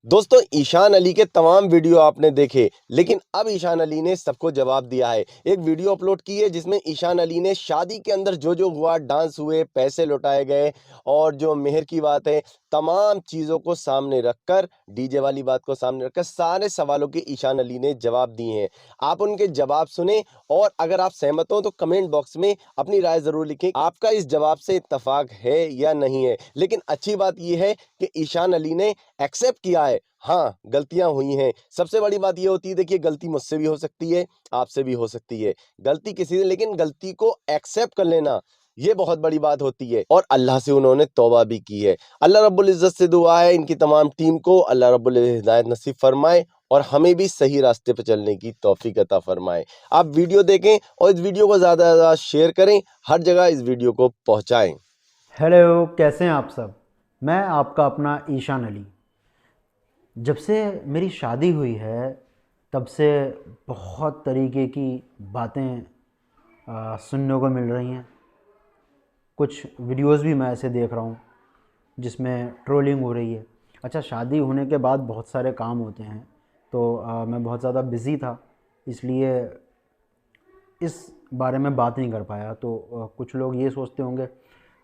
दोस्तों ईशान अली के तमाम वीडियो आपने देखे, लेकिन अब ईशान अली ने सबको जवाब दिया है। एक वीडियो अपलोड की है जिसमें ईशान अली ने शादी के अंदर जो हुआ, डांस हुए, पैसे लौटाए गए और जो मेहर की बात है, तमाम चीज़ों को सामने रखकर, डीजे वाली बात को सामने रखकर सारे सवालों के ईशान अली ने जवाब दिए हैं। आप उनके जवाब सुने और अगर आप सहमत हो तो कमेंट बॉक्स में अपनी राय ज़रूर लिखें। आपका इस जवाब से इत्तेफाक है या नहीं है? लेकिन अच्छी बात ये है कि ईशान अली ने एक्सेप्ट किया है। हाँ, गलतियाँ हुई हैं। सबसे बड़ी बात ये होती है, देखिए गलती मुझसे भी हो सकती है, आपसे भी हो सकती है। गलती किसी से, लेकिन गलती को एक्सेप्ट कर लेना, ये बहुत बड़ी बात होती है और अल्लाह से उन्होंने तौबा भी की है। अल्लाह रब्बुल इज़्ज़त से दुआ है इनकी तमाम टीम को अल्लाह रब्बुल हिदायत नसीब फरमाए और हमें भी सही रास्ते पे चलने की तौफीक अता फरमाए। आप वीडियो देखें और इस वीडियो को ज़्यादा से ज़्यादा शेयर करें, हर जगह इस वीडियो को पहुँचाएँ। हेलो, कैसे हैं आप सब। मैं आपका अपना ईशान अली। जब से मेरी शादी हुई है तब से बहुत तरीके की बातें सुनने को मिल रही हैं। कुछ वीडियोस भी मैं ऐसे देख रहा हूँ जिसमें ट्रोलिंग हो रही है। अच्छा, शादी होने के बाद बहुत सारे काम होते हैं, तो मैं बहुत ज़्यादा बिज़ी था, इसलिए इस बारे में बात नहीं कर पाया। तो कुछ लोग ये सोचते होंगे,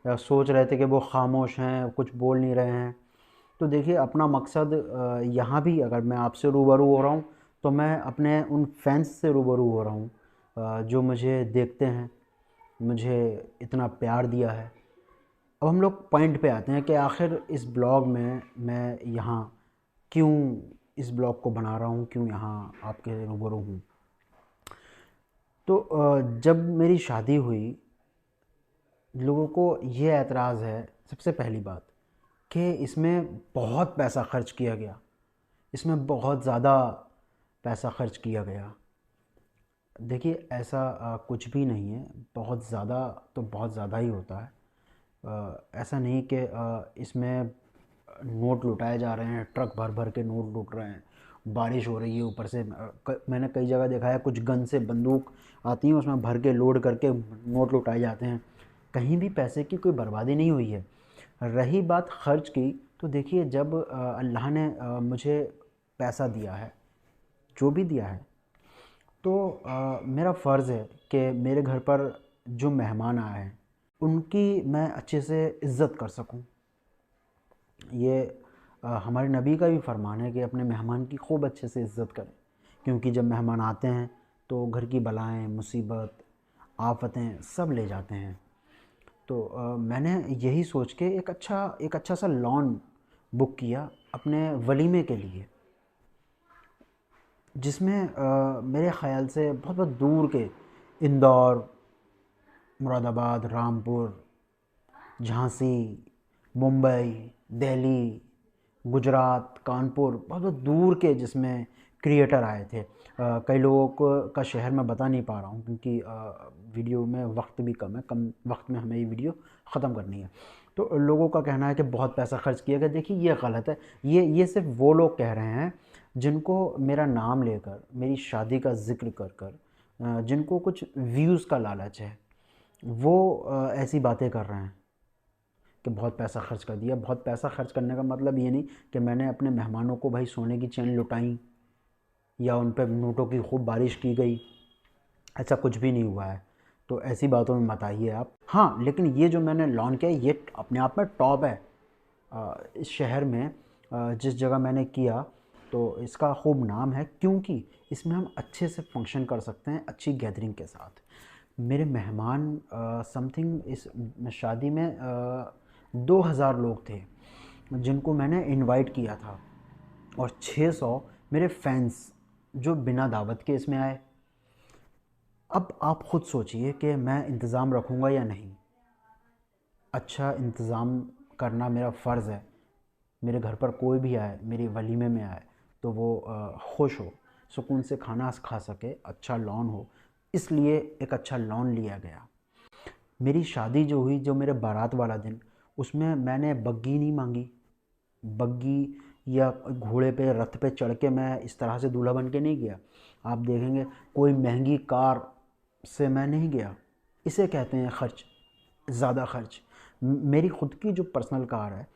सोच रहे थे कि वो खामोश हैं, कुछ बोल नहीं रहे हैं। तो देखिए, अपना मकसद यहाँ भी अगर मैं आपसे रूबरू हो रहा हूँ तो मैं अपने उन फैंस से रूबरू हो रहा हूँ जो मुझे देखते हैं, मुझे इतना प्यार दिया है। अब हम लोग पॉइंट पे आते हैं कि आखिर इस ब्लॉग में मैं यहाँ क्यों इस ब्लॉग को बना रहा हूँ, क्यों यहाँ आपके रूबरू हूँ। तो जब मेरी शादी हुई, लोगों को ये एतराज़ है, सबसे पहली बात, कि इसमें बहुत पैसा खर्च किया गया, इसमें बहुत ज़्यादा पैसा खर्च किया गया। देखिए, ऐसा कुछ भी नहीं है। बहुत ज़्यादा तो बहुत ज़्यादा ही होता है। ऐसा नहीं कि इसमें नोट लुटाए जा रहे हैं, ट्रक भर भर के नोट लुट रहे हैं, बारिश हो रही है ऊपर से। मैंने कई जगह देखा है, कुछ गन से बंदूक आती हैं, उसमें भर के लोड करके नोट लुटाए जाते हैं। कहीं भी पैसे की कोई बर्बादी नहीं हुई है। रही बात खर्च की, तो देखिए, जब अल्लाह ने मुझे पैसा दिया है, जो भी दिया है, तो मेरा फ़र्ज़ है कि मेरे घर पर जो मेहमान आए हैं उनकी मैं अच्छे से इज़्ज़त कर सकूं। ये हमारे नबी का भी फरमान है कि अपने मेहमान की खूब अच्छे से इज़्ज़त करें, क्योंकि जब मेहमान आते हैं तो घर की बलाएं, मुसीबत, आफतें सब ले जाते हैं। तो मैंने यही सोच के एक अच्छा सा लॉन बुक किया अपने वलीमे के लिए, जिसमें मेरे ख़्याल से बहुत बहुत दूर के इंदौर, मुरादाबाद, रामपुर, झांसी, मुंबई, दिल्ली, गुजरात, कानपुर, बहुत बहुत दूर के जिसमें क्रिएटर आए थे। कई लोगों को का शहर मैं बता नहीं पा रहा हूँ, क्योंकि वीडियो में वक्त भी कम है, कम वक्त में हमें ये वीडियो ख़त्म करनी है। तो लोगों का कहना है कि बहुत पैसा खर्च किया गया। देखिए, ये गलत है। ये सिर्फ वो लोग कह रहे हैं जिनको मेरा नाम लेकर, मेरी शादी का ज़िक्र कर कर, जिनको कुछ व्यूज़ का लालच है, वो ऐसी बातें कर रहे हैं कि बहुत पैसा खर्च कर दिया। बहुत पैसा खर्च करने का मतलब ये नहीं कि मैंने अपने मेहमानों को भाई सोने की चैन लुटाई या उन पर नोटों की खूब बारिश की गई। ऐसा कुछ भी नहीं हुआ है। तो ऐसी बातों में मत आइए आप। हाँ, लेकिन ये जो मैंने लॉन किया है, ये अपने आप में टॉप है इस शहर में। जिस जगह मैंने किया, तो इसका खूब नाम है, क्योंकि इसमें हम अच्छे से फंक्शन कर सकते हैं, अच्छी गैदरिंग के साथ। मेरे मेहमान समथिंग इस शादी में 2000 लोग थे जिनको मैंने इनवाइट किया था, और 600 मेरे फैंस जो बिना दावत के इसमें आए। अब आप ख़ुद सोचिए कि मैं इंतज़ाम रखूँगा या नहीं। अच्छा, इंतज़ाम करना मेरा फ़र्ज़ है। मेरे घर पर कोई भी आए, मेरे वलीमे में आए, तो वो खुश हो, सुकून से खाना खा सके, अच्छा लॉन हो, इसलिए एक अच्छा लॉन लिया गया। मेरी शादी जो हुई, जो मेरे बारात वाला दिन, उसमें मैंने बग्गी नहीं मांगी। बग्गी या घोड़े पे, रथ पे चढ़ के मैं इस तरह से दूल्हा बन के नहीं गया। आप देखेंगे, कोई महंगी कार से मैं नहीं गया। इसे कहते हैं खर्च, ज़्यादा खर्च। मेरी ख़ुद की जो पर्सनल कार है,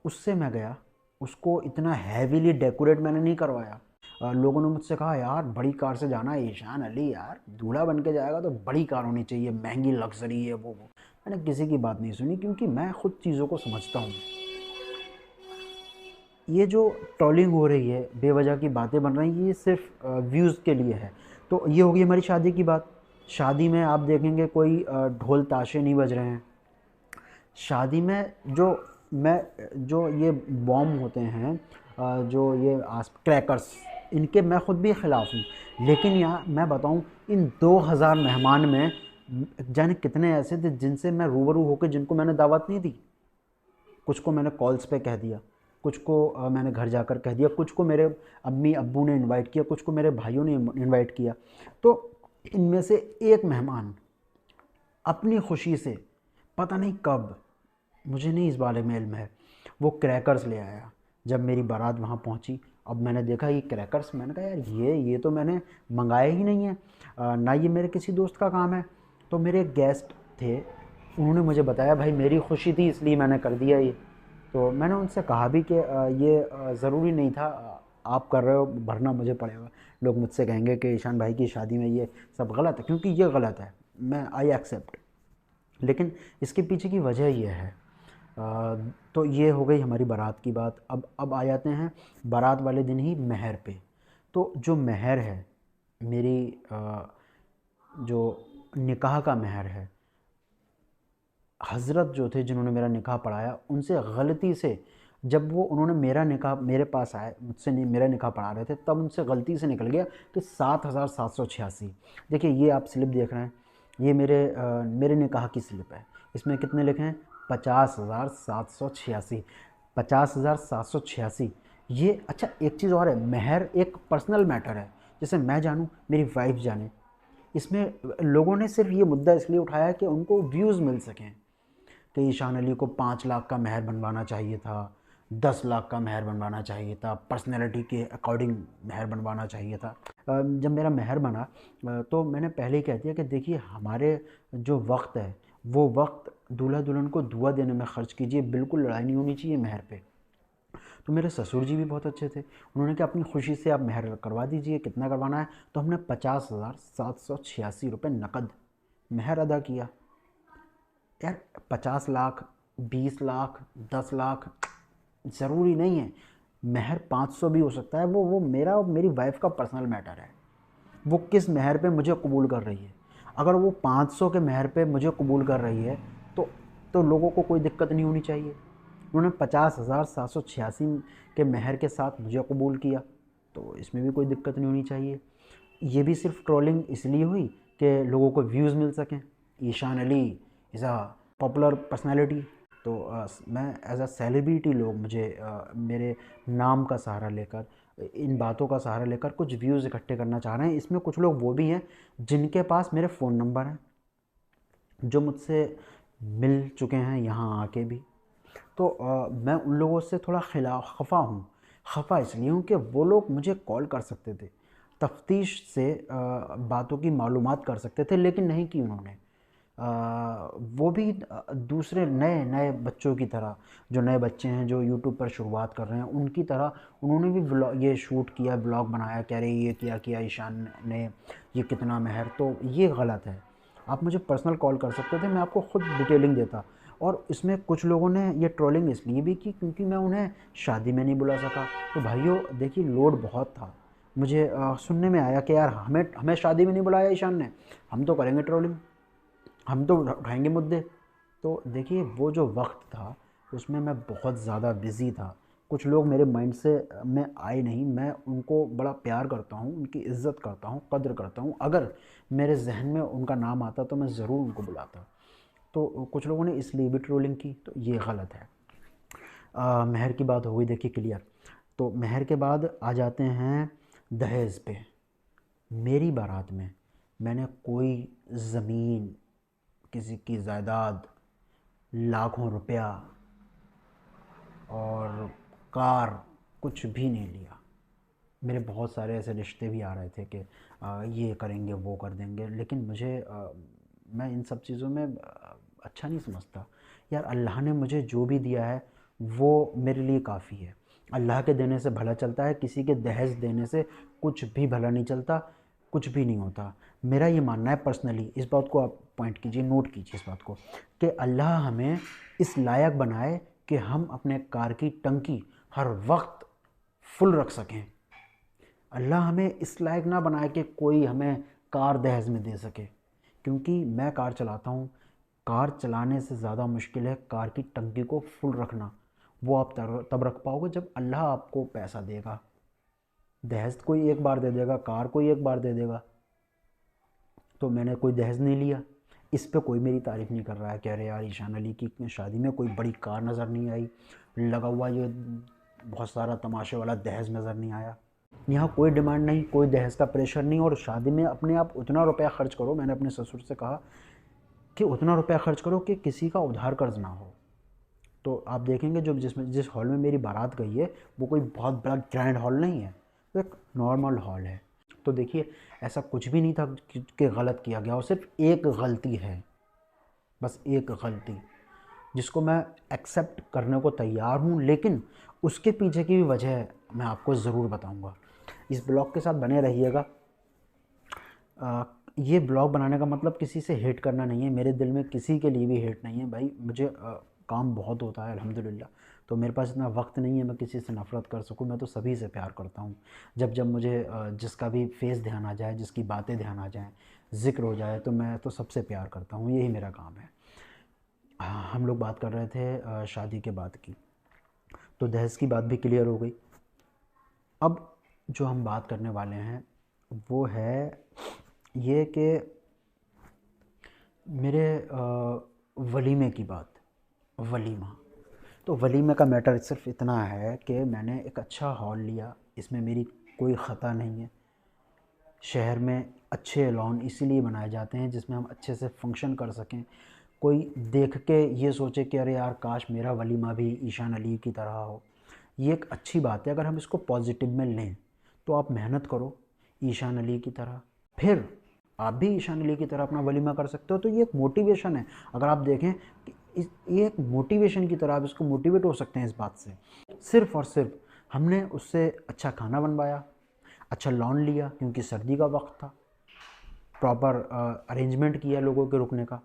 उससे मैं गया। उसको इतना हैवीली डेकोरेट मैंने नहीं करवाया। लोगों ने मुझसे कहा यार बड़ी कार से जाना है, ईशान अली यार दूल्हा बन के जाएगा तो बड़ी कार होनी चाहिए, महंगी लग्जरी है वो। मैंने किसी की बात नहीं सुनी क्योंकि मैं खुद चीज़ों को समझता हूँ। ये जो ट्रोलिंग हो रही है, बेवजह की बातें बन रही हैं, ये सिर्फ व्यूज़ के लिए है। तो ये होगी हमारी शादी की बात। शादी में आप देखेंगे कोई ढोल ताशे नहीं बज रहे हैं। शादी में जो ये बॉम्ब होते हैं, जो ये आस क्रैकर्स, इनके मैं ख़ुद भी ख़िलाफ़ हूँ। लेकिन यहाँ मैं बताऊँ, इन 2000 मेहमान में जाने कितने ऐसे थे जिनसे मैं रूबरू होकर जिनको मैंने दावत नहीं दी। कुछ को मैंने कॉल्स पे कह दिया, कुछ को मैंने घर जाकर कह दिया, कुछ को मेरे अम्मी अब्बू ने इनवाइट किया, कुछ को मेरे भाइयों ने इनवाइट किया। तो इनमें से एक मेहमान अपनी खुशी से पता नहीं कब, मुझे नहीं इस बारे में इल्म है, वो क्रैकर्स ले आया। जब मेरी बारात वहाँ पहुँची, अब मैंने देखा ये क्रैकर्स, मैंने कहा यार ये तो मैंने मंगाए ही नहीं है, ना ये मेरे किसी दोस्त का काम है। तो मेरे गेस्ट थे, उन्होंने मुझे बताया भाई मेरी खुशी थी इसलिए मैंने कर दिया ये। तो मैंने उनसे कहा भी कि ये ज़रूरी नहीं था, आप कर रहे हो, भरना मुझे पड़ेगा। लोग मुझसे कहेंगे कि ईशान भाई की शादी में ये सब गलत है, क्योंकि ये गलत है, मैं आई एक्सेप्ट। लेकिन इसके पीछे की वजह ये है। तो ये हो गई हमारी बारात की बात। अब आ जाते हैं बारात वाले दिन ही महर पे। तो जो महर है मेरी, जो निकाह का महर है, हज़रत जो थे जिन्होंने मेरा निकाह पढ़ाया, उनसे गलती से जब वो उन्होंने मेरा निकाह मेरे पास आए, मुझसे नहीं मेरा निकाह पढ़ा रहे थे, तब उनसे गलती से निकल गया कि 7,786। देखिए ये आप स्लिप देख रहे हैं, ये मेरे निकाह की स्लिप है। इसमें कितने लिखे हैं? 50,786। 50,786। ये अच्छा, एक चीज़ और है, महर एक पर्सनल मैटर है, जैसे मैं जानूँ, मेरी वाइफ जाने। इसमें लोगों ने सिर्फ ये मुद्दा इसलिए उठाया कि उनको व्यूज़ मिल सकें कि ईशान अली को 5 लाख का महर बनवाना चाहिए था, 10 लाख का महर बनवाना चाहिए था, पर्सनैलिटी के अकॉर्डिंग महर बनवाना चाहिए था। जब मेरा महर बना, तो मैंने पहले ही कह दिया कि देखिए हमारे जो वक्त है, वो वक्त दूल्हा दुल्हन को दुआ देने में ख़र्च कीजिए, बिल्कुल लड़ाई नहीं होनी चाहिए महर पे। तो मेरे ससुर जी भी बहुत अच्छे थे, उन्होंने कहा अपनी खुशी से आप महर करवा दीजिए, कितना करवाना है। तो हमने 50,786 रुपये नकद महर अदा किया। यार 50 लाख, 20 लाख, 10 लाख ज़रूरी नहीं है, महर 500 भी हो सकता है। वो मेरा और मेरी वाइफ का पर्सनल मैटर है, वो किस महर पे मुझे कबूल कर रही है। अगर वो 500 के महर पे मुझे कबूल कर रही है तो लोगों को कोई दिक्कत नहीं होनी चाहिए। उन्होंने 50,786 के महर के साथ मुझे कबूल किया, तो इसमें भी कोई दिक्कत नहीं होनी चाहिए। ये भी सिर्फ ट्रोलिंग इसलिए हुई कि लोगों को व्यूज़ मिल सकें। Ishaan Ali is a popular personality, तो मैं एज अ सेलिब्रिटी, लोग मुझे मेरे नाम का सहारा लेकर, इन बातों का सहारा लेकर कुछ व्यूज़ इकट्ठे करना चाह रहे हैं। इसमें कुछ लोग वो भी हैं जिनके पास मेरे फ़ोन नंबर हैं, जो मुझसे मिल चुके हैं यहाँ आके भी। तो मैं उन लोगों से थोड़ा खफा हूँ। खफा इसलिए हूँ कि वो लोग मुझे कॉल कर सकते थे, तफ्तीश से बातों की मालूमात कर सकते थे, लेकिन नहीं की उन्होंने। वो भी दूसरे नए नए बच्चों की तरह, जो नए बच्चे हैं जो यूट्यूब पर शुरुआत कर रहे हैं, उनकी तरह उन्होंने भी व्लॉग ये शूट किया, ब्लॉग बनाया, कह रहे ये किया ईशान ने, ये कितना महर। तो ये गलत है। आप मुझे पर्सनल कॉल कर सकते थे, मैं आपको ख़ुद डिटेलिंग देता। और इसमें कुछ लोगों ने ये ट्रोलिंग इसलिए भी की क्योंकि मैं उन्हें शादी में नहीं बुला सका। तो भाइयों देखिए, लोड बहुत था। मुझे सुनने में आया कि यार हमें हमें शादी में नहीं बुलाया ईशान ने, हम तो करेंगे ट्रोलिंग, हम तो उठाएंगे मुद्दे। तो देखिए वो जो वक्त था उसमें मैं बहुत ज़्यादा बिज़ी था। कुछ लोग मेरे माइंड से में आए नहीं, मैं उनको बड़ा प्यार करता हूँ, उनकी इज़्ज़त करता हूँ, कद्र करता हूँ। अगर मेरे जहन में उनका नाम आता तो मैं ज़रूर उनको बुलाता। तो कुछ लोगों ने इसलिए भी ट्रोलिंग की, तो ये गलत है। महर की बात हो गई देखिए क्लियर। तो महर के बाद आ जाते हैं दहेज पे। मेरी बारात में मैंने कोई ज़मीन, किसी की जायदाद, लाखों रुपया और कार कुछ भी नहीं लिया। मेरे बहुत सारे ऐसे रिश्ते भी आ रहे थे कि ये करेंगे वो कर देंगे, लेकिन मैं इन सब चीज़ों में अच्छा नहीं समझता। यार अल्लाह ने मुझे जो भी दिया है वो मेरे लिए काफ़ी है। अल्लाह के देने से भला चलता है, किसी के दहेज देने से कुछ भी भला नहीं चलता, कुछ भी नहीं होता। मेरा ये मानना है पर्सनली, इस बात को आप पॉइंट कीजिए, नोट कीजिए इस बात को, कि अल्लाह हमें इस लायक बनाए कि हम अपने कार की टंकी हर वक्त फुल रख सकें। अल्लाह हमें इस लायक ना बनाए कि कोई हमें कार दहेज में दे सके, क्योंकि मैं कार चलाता हूँ, कार चलाने से ज़्यादा मुश्किल है कार की टंकी को फुल रखना। वो आप तब रख पाओगे जब अल्लाह आपको पैसा देगा। दहेज कोई एक बार दे देगा, कार कोई एक बार दे देगा। तो मैंने कोई दहेज नहीं लिया। इस पे कोई मेरी तारीफ़ नहीं कर रहा है कि अरे यार ईशान अली की शादी में कोई बड़ी कार नज़र नहीं आई, लगा हुआ ये बहुत सारा तमाशे वाला दहेज नज़र नहीं आया। यहाँ कोई डिमांड नहीं, कोई दहेज का प्रेशर नहीं, और शादी में अपने आप उतना रुपया खर्च करो। मैंने अपने ससुर से कहा कि उतना रुपया खर्च करो कि किसी का उधार कर्ज ना हो। तो आप देखेंगे जो जिस हॉल में मेरी बारात गई है वो कोई बहुत बड़ा ग्रैंड हॉल नहीं है, वो एक नॉर्मल हॉल है। तो देखिए ऐसा कुछ भी नहीं था कि गलत किया गया, और सिर्फ एक गलती है, बस एक गलती, जिसको मैं एक्सेप्ट करने को तैयार हूँ, लेकिन उसके पीछे की भी वजह मैं आपको ज़रूर बताऊँगा। इस ब्लॉग के साथ बने रहिएगा। ये ब्लॉग बनाने का मतलब किसी से हेट करना नहीं है, मेरे दिल में किसी के लिए भी हेट नहीं है भाई। मुझे काम बहुत होता है अल्हम्दुलिल्लाह, तो मेरे पास इतना वक्त नहीं है मैं किसी से नफ़रत कर सकूं। मैं तो सभी से प्यार करता हूं। जब जब मुझे जिसका भी फेस ध्यान आ जाए, जिसकी बातें ध्यान आ जाएं, ज़िक्र हो जाए, तो मैं तो सबसे प्यार करता हूं, यही मेरा काम है। हम लोग बात कर रहे थे शादी के बाद की, तो दहेज की बात भी क्लियर हो गई। अब जो हम बात करने वाले हैं वो है ये कि मेरे वलीमे की बात। वलीमा, तो वलीमे का मैटर सिर्फ इतना है कि मैंने एक अच्छा हॉल लिया, इसमें मेरी कोई ख़ता नहीं है। शहर में अच्छे लॉन इसीलिए बनाए जाते हैं जिसमें हम अच्छे से फंक्शन कर सकें। कोई देख के ये सोचे कि अरे यार काश मेरा वलीमा भी ईशान अली की तरह हो। ये एक अच्छी बात है अगर हम इसको पॉजिटिव में लें। तो आप मेहनत करो ईशान अली की तरह, फिर आप भी ईशान अली की तरह अपना वलीमा कर सकते हो। तो ये एक मोटिवेशन है। अगर आप देखें कि ये एक मोटिवेशन की तरह आप इसको मोटिवेट हो सकते हैं इस बात से। सिर्फ़ और सिर्फ हमने उससे अच्छा खाना बनवाया, अच्छा लॉन लिया क्योंकि सर्दी का वक्त था, प्रॉपर अरेंजमेंट किया लोगों के रुकने का।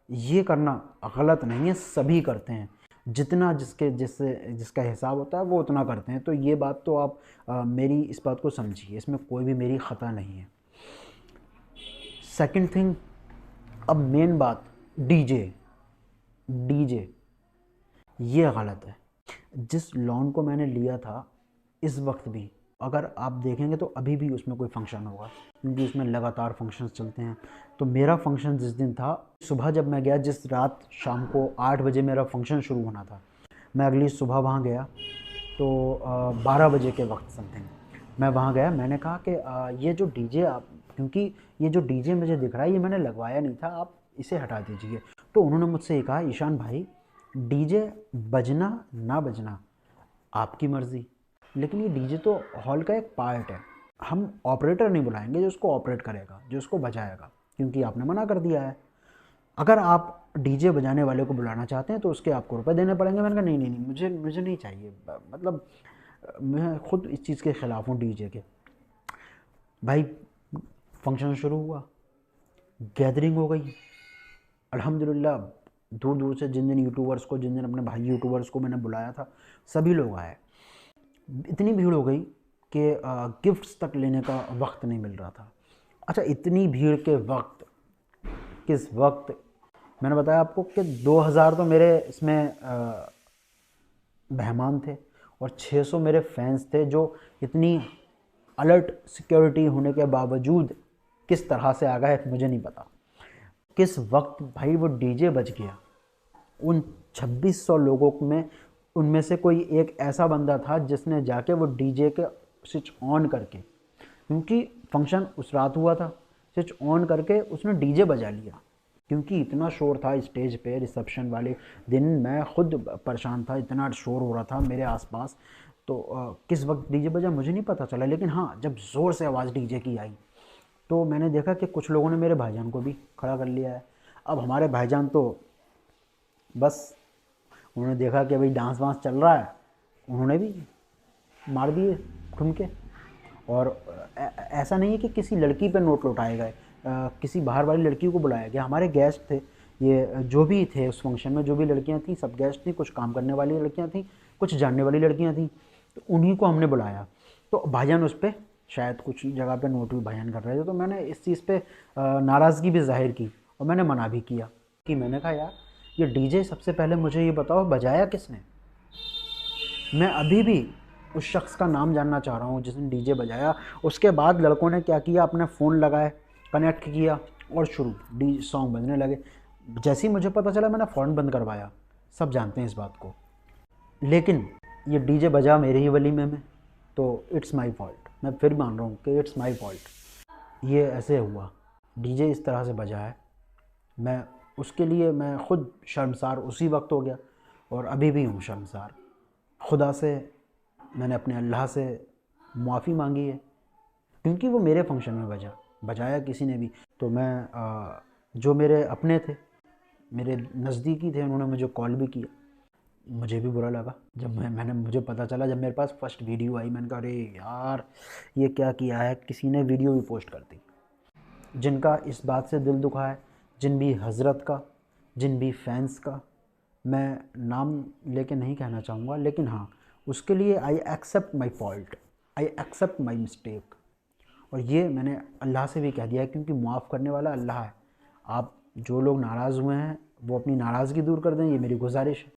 ये करना गलत नहीं है, सभी करते हैं। जितना जिसका हिसाब होता है वो उतना करते हैं। तो ये बात तो आप मेरी इस बात को समझिए, इसमें कोई भी मेरी ख़ता नहीं है। सेकंड थिंग, अब मेन बात, डीजे डीजे ये गलत है। जिस लॉन को मैंने लिया था इस वक्त भी अगर आप देखेंगे तो अभी भी उसमें कोई फंक्शन होगा, क्योंकि उसमें लगातार फंक्शंस चलते हैं। तो मेरा फंक्शन जिस दिन था, सुबह जब मैं गया, जिस रात शाम को 8 बजे मेरा फंक्शन शुरू होना था, मैं अगली सुबह वहाँ गया। तो 12 बजे के वक्त समथिंग मैं वहाँ गया। मैंने कहा कि ये जो डीजे आप, क्योंकि ये जो डीजे मुझे दिख रहा है ये मैंने लगवाया नहीं था, आप इसे हटा दीजिए। तो उन्होंने मुझसे ये कहा, ईशान भाई डीजे बजना ना बजना आपकी मर्ज़ी, लेकिन ये डीजे तो हॉल का एक पार्ट है। हम ऑपरेटर नहीं बुलाएंगे जो उसको ऑपरेट करेगा, जो उसको बजाएगा, क्योंकि आपने मना कर दिया है। अगर आप डीजे बजाने वाले को बुलाना चाहते हैं तो उसके आपको रुपए देने पड़ेंगे। मैंने कहा नहीं नहीं नहीं, मुझे नहीं चाहिए। मतलब मैं खुद इस चीज़ के ख़िलाफ़ हूँ डीजे के। भाई फंक्शन शुरू हुआ, गैदरिंग हो गई अल्हम्दुलिल्लाह। दूर दूर से जिन जिन अपने भाई यूट्यूबर्स को मैंने बुलाया था सभी लोग आए। इतनी भीड़ हो गई कि गिफ्ट्स तक लेने का वक्त नहीं मिल रहा था। अच्छा, इतनी भीड़ के वक्त, किस वक्त, मैंने बताया आपको कि 2000 तो मेरे इसमें मेहमान थे और 600 मेरे फैंस थे, जो इतनी अलर्ट सिक्योरिटी होने के बावजूद किस तरह से आ गए मुझे नहीं पता। किस वक्त भाई वो डीजे बज गया। उन 2600 लोगों में उनमें से कोई एक ऐसा बंदा था जिसने जाके वो डीजे के स्विच ऑन करके, क्योंकि फंक्शन उस रात हुआ था, स्विच ऑन करके उसने डीजे बजा लिया। क्योंकि इतना शोर था स्टेज पे रिसेप्शन वाले दिन, मैं खुद परेशान था, इतना शोर हो रहा था मेरे आसपास। तो किस वक्त डीजे बजा मुझे नहीं पता चला, लेकिन हाँ जब ज़ोर से आवाज़ डीजे की आई तो मैंने देखा कि कुछ लोगों ने मेरे भाईजान को भी खड़ा कर लिया है। अब हमारे भाईजान तो बस उन्होंने देखा कि भाई डांस वांस चल रहा है, उन्होंने भी मार दिए घूम के। और ऐसा नहीं है कि किसी लड़की पे नोट लौटाए गए, किसी बाहर वाली लड़की को बुलाया गया। हमारे गेस्ट थे ये, जो भी थे उस फंक्शन में, जो भी लड़कियां थी सब गेस्ट थी, कुछ काम करने वाली लड़कियां थी, कुछ जानने वाली लड़कियां थी, तो उन्हीं को हमने बुलाया। तो भाईजान उस पर शायद कुछ जगह पे नोट भी भाईजान कर रहे थे, तो मैंने इस चीज़ पे नाराज़गी भी जाहिर की और मैंने मना भी किया कि मैंने कहा यार ये डीजे, सबसे पहले मुझे ये बताओ बजाया किसने। मैं अभी भी उस शख्स का नाम जानना चाह रहा हूँ जिसने डीजे बजाया। उसके बाद लड़कों ने क्या किया, अपने फ़ोन लगाए, कनेक्ट किया और शुरू डी सॉन्ग बजने लगे। जैसे ही मुझे पता चला मैंने फ़ौरन बंद करवाया। सब जानते हैं इस बात को। लेकिन ये डीजे बजा मेरे ही वलीमे में, तो इट्स माई फॉल्ट। मैं फिर मान रहा हूँ कि इट्स माई फॉल्ट। ये ऐसे हुआ, डीजे इस तरह से बजा है, मैं उसके लिए मैं ख़ुद शर्मसार उसी वक्त हो गया और अभी भी हूँ शर्मसार। खुदा से मैंने अपने अल्लाह से माफ़ी मांगी है, क्योंकि वो मेरे फंक्शन में बजाया किसी ने भी। तो मैं जो मेरे अपने थे, मेरे नज़दीकी थे, उन्होंने मुझे कॉल भी किया। मुझे भी बुरा लगा जब मुझे पता चला, जब मेरे पास फर्स्ट वीडियो आई, मैंने कहा अरे यार ये क्या किया है। किसी ने वीडियो भी पोस्ट कर दी। जिनका इस बात से दिल दुखा है, जिन भी हज़रत का, जिन भी फैंस का, मैं नाम लेके नहीं कहना चाहूँगा, लेकिन हाँ उसके लिए I accept my fault, I accept my mistake. और ये मैंने अल्लाह से भी कह दिया है, क्योंकि मुआफ़ करने वाला अल्लाह है। आप जो लोग नाराज़ हुए हैं वो अपनी नाराज़गी दूर कर दें, ये मेरी गुजारिश है।